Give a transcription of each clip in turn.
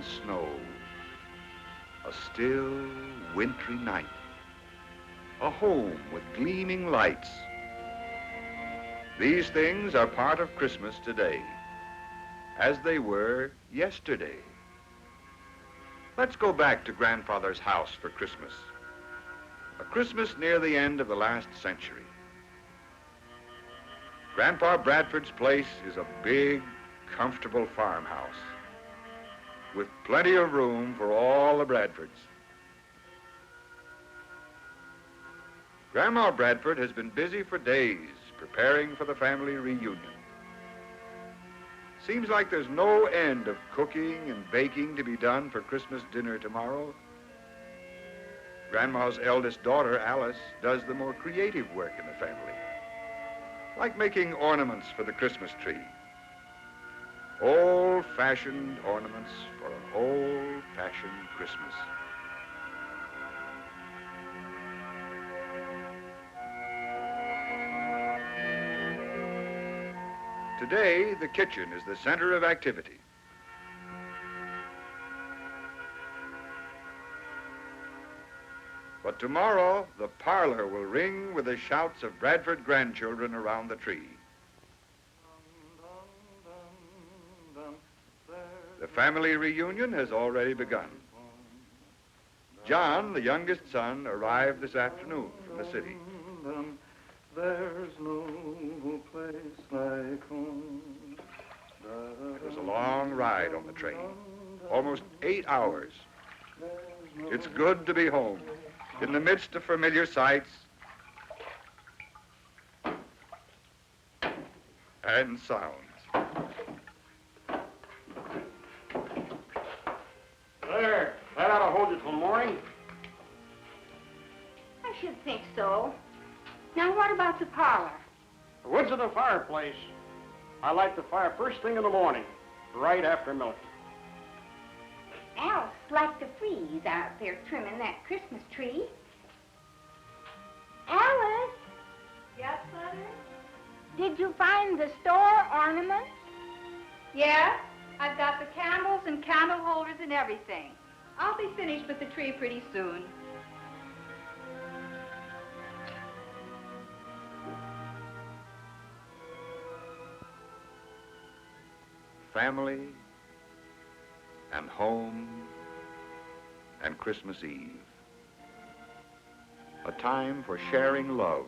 snow, a still, wintry night, a home with gleaming lights. These things are part of Christmas today, as they were yesterday. Let's go back to Grandfather's house for Christmas. A Christmas near the end of the last century. Grandpa Bradford's place is a big, comfortable farmhouse with plenty of room for all the Bradfords. Grandma Bradford has been busy for days preparing for the family reunion. Seems like there's no end of cooking and baking to be done for Christmas dinner tomorrow. Grandma's eldest daughter, Alice, does the more creative work in the family, like making ornaments for the Christmas tree. Old-fashioned ornaments for an old-fashioned Christmas. Today, the kitchen is the center of activity. But tomorrow, the parlor will ring with the shouts of Bradford grandchildren around the tree. The family reunion has already begun. John, the youngest son, arrived this afternoon from the city. There's no place like home. It was a long ride on the train, almost 8 hours. It's good to be home, in the midst of familiar sights and sounds. There, that ought to hold you till morning. I should think so. Now, what about the parlor? The wood's of the fireplace. I light the fire first thing in the morning, right after milking. Alice liked to freeze out there trimming that Christmas tree. Alice? Yes, Mother? Did you find the store ornaments? Yeah, I've got the candles and candle holders and everything. I'll be finished with the tree pretty soon. Family and home and Christmas Eve. A time for sharing love.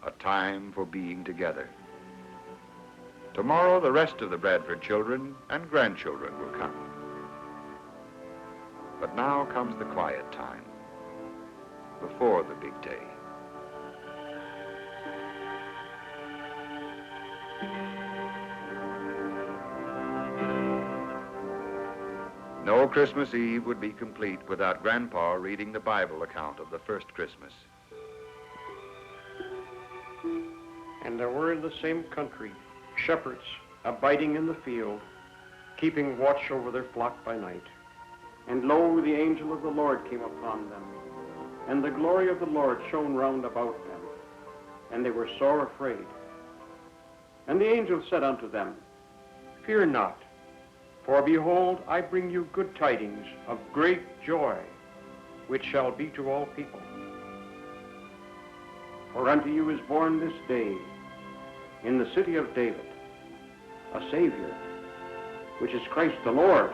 A time for being together. Tomorrow, the rest of the Bradford children and grandchildren will come. But now comes the quiet time, before the big day. No Christmas Eve would be complete without Grandpa reading the Bible account of the first Christmas. And there were in the same country shepherds abiding in the field, keeping watch over their flock by night. And lo, the angel of the Lord came upon them, and the glory of the Lord shone round about them, and they were sore afraid. And the angel said unto them, Fear not, for behold, I bring you good tidings of great joy, which shall be to all people. For unto you is born this day, in the city of David, a Savior, which is Christ the Lord.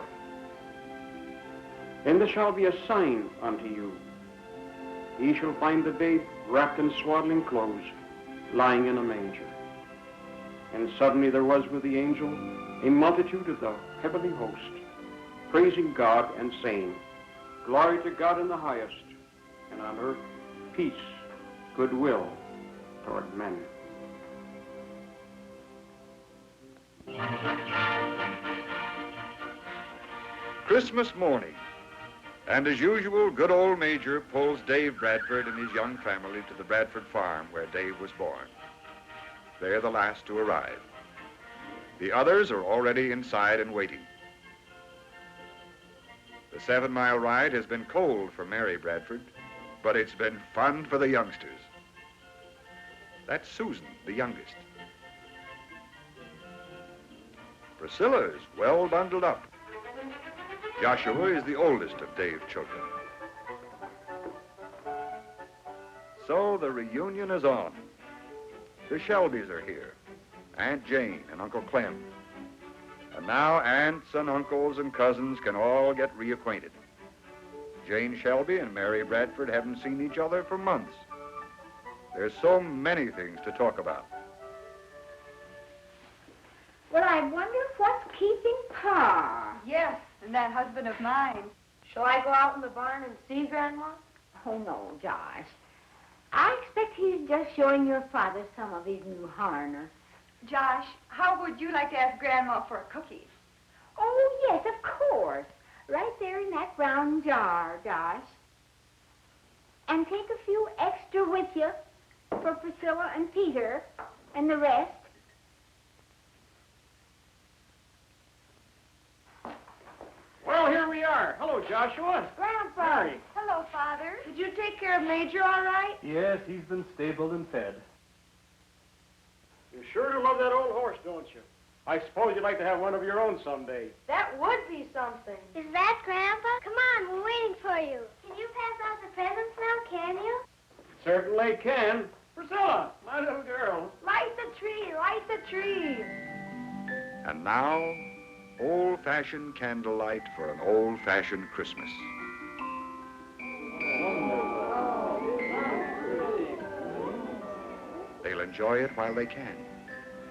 And there shall be a sign unto you. Ye shall find the babe wrapped in swaddling clothes, lying in a manger. And suddenly there was with the angel a multitude of the heavenly host, praising God and saying, Glory to God in the highest, and on earth peace, goodwill toward men. Christmas morning, and as usual, good old Major pulls Dave Bradford and his young family to the Bradford farm where Dave was born. They're the last to arrive. The others are already inside and waiting. The 7-mile ride has been cold for Mary Bradford, but it's been fun for the youngsters. That's Susan, the youngest. Priscilla's well bundled up. Joshua is the oldest of Dave's children. So the reunion is on. The Shelbys are here, Aunt Jane and Uncle Clem. And now aunts and uncles and cousins can all get reacquainted. Jane Shelby and Mary Bradford haven't seen each other for months. There's so many things to talk about. Well, I wonder what's keeping Pa. Yes, and that husband of mine. Shall I go out in the barn and see, Grandma? Oh, no, Josh. I expect he's just showing your father some of his new harness. Josh, how would you like to ask Grandma for a cookie? Oh, yes, of course. Right there in that brown jar, Josh. And take a few extra with you for Priscilla and Peter and the rest. Well, here we are. Hello, Joshua. Grandpa! Mary. Hello, Father. Did you take care of Major all right? Yes, he's been stabled and fed. You sure do love that old horse, don't you? I suppose you'd like to have one of your own someday. That would be something. Is that Grandpa? Come on, we're waiting for you. Can you pass out the presents now, can you? Certainly can. Priscilla, my little girl. Light the tree, light the tree. And now, old-fashioned candlelight for an old-fashioned Christmas. They'll enjoy it while they can,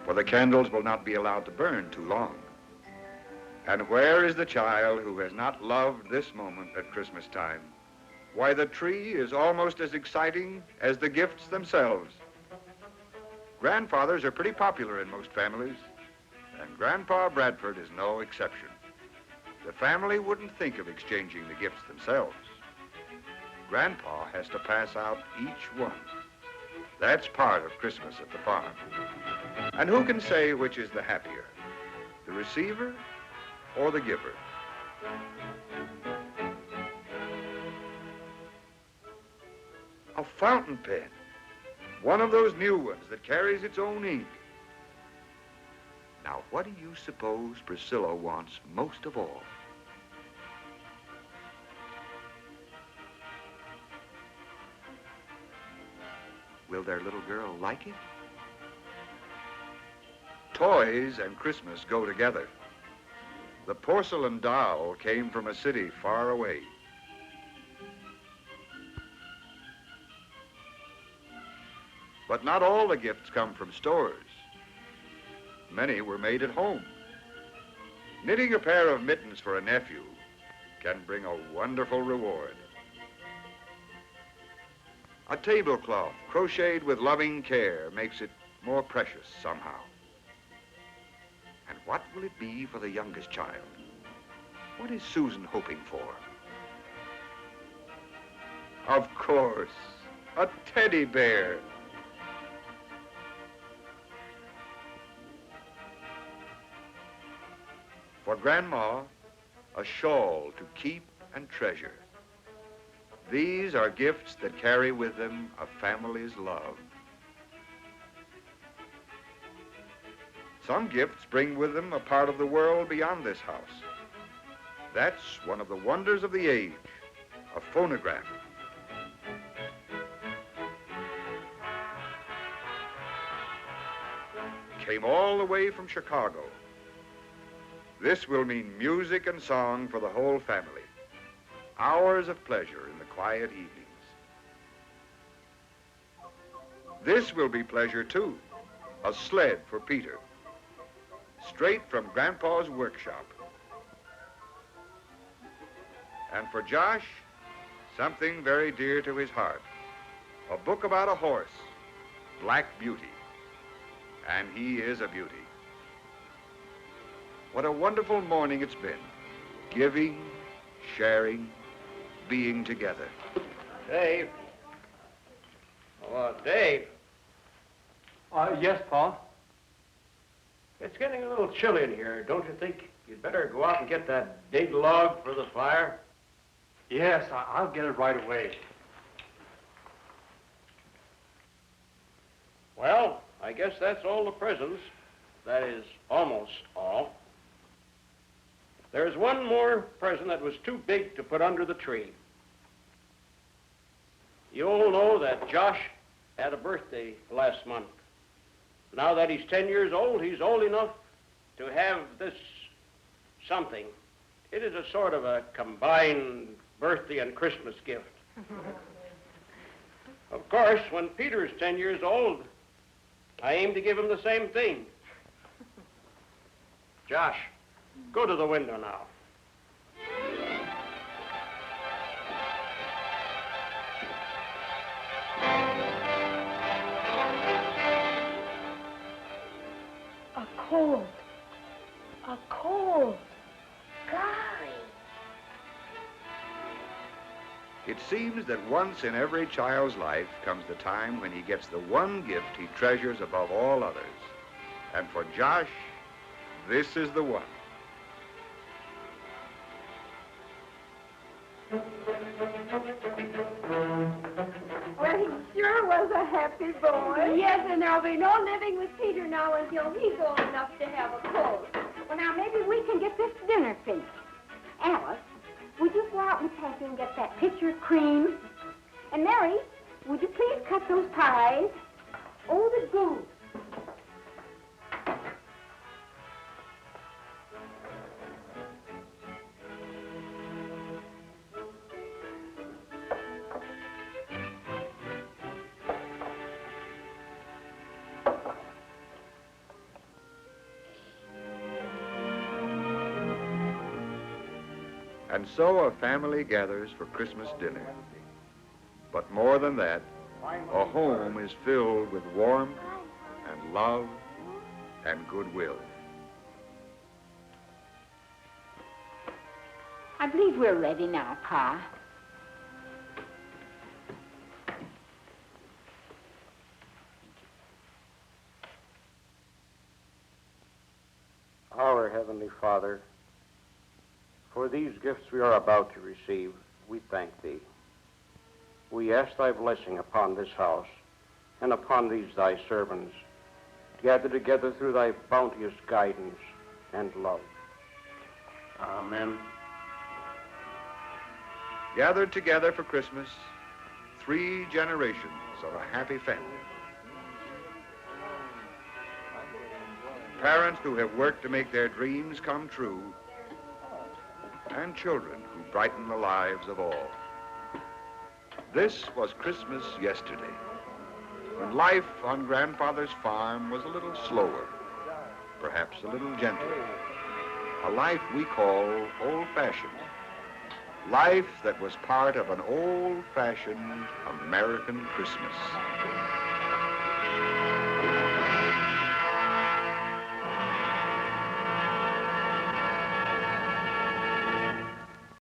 for the candles will not be allowed to burn too long. And where is the child who has not loved this moment at Christmas time? Why, the tree is almost as exciting as the gifts themselves. Grandfathers are pretty popular in most families, and Grandpa Bradford is no exception. The family wouldn't think of exchanging the gifts themselves. Grandpa has to pass out each one. That's part of Christmas at the farm. And who can say which is the happier, the receiver or the giver? A fountain pen, one of those new ones that carries its own ink. Now, what do you suppose Priscilla wants most of all? Will their little girl like it? Toys and Christmas go together. The porcelain doll came from a city far away. But not all the gifts come from stores. Many were made at home. Knitting a pair of mittens for a nephew can bring a wonderful reward. A tablecloth crocheted with loving care makes it more precious somehow. And what will it be for the youngest child? What is Susan hoping for? Of course, a teddy bear. For Grandma, a shawl to keep and treasure. These are gifts that carry with them a family's love. Some gifts bring with them a part of the world beyond this house. That's one of the wonders of the age, a phonograph. Came all the way from Chicago. This will mean music and song for the whole family. Hours of pleasure in the quiet evenings. This will be pleasure too, a sled for Peter, straight from Grandpa's workshop. And for Josh, something very dear to his heart, a book about a horse, Black Beauty, and he is a beauty. What a wonderful morning it's been, giving, sharing, being together. Dave. Dave. Yes, Pa? It's getting a little chilly in here. Don't you think you'd better go out and get that big log for the fire? Yes, I'll get it right away. Well, I guess that's all the presents. That is, almost all. If There's one more present that was too big to put under the tree. You all know that Josh had a birthday last month. Now that he's 10 years old, he's old enough to have this something. It is a sort of a combined birthday and Christmas gift. Of course, when Peter is 10 years old, I aim to give him the same thing. Josh, go to the window now. A cold. A cold. Golly. It seems that once in every child's life comes the time when he gets the one gift he treasures above all others. And for Josh, this is the one. Well, he sure was a happy boy. Yes, and there'll be no living with Peter now until he's old enough to have a cold. Well, now, maybe we can get this dinner finished. Alice, would you go out in the pantry and get that pitcher of cream? And Mary, would you please cut those pies? Oh, the goose. And so a family gathers for Christmas dinner. But more than that, a home is filled with warmth and love and goodwill. I believe we're ready now, Pa. Our Heavenly Father, for these gifts we are about to receive, we thank Thee. We ask Thy blessing upon this house and upon these Thy servants, gathered together through Thy bounteous guidance and love. Amen. Gathered together for Christmas, 3 generations of a happy family. Parents who have worked to make their dreams come true, and children who brighten the lives of all. This was Christmas yesterday, when life on Grandfather's farm was a little slower, perhaps a little gentler. A life we call old-fashioned. Life that was part of an old-fashioned American Christmas.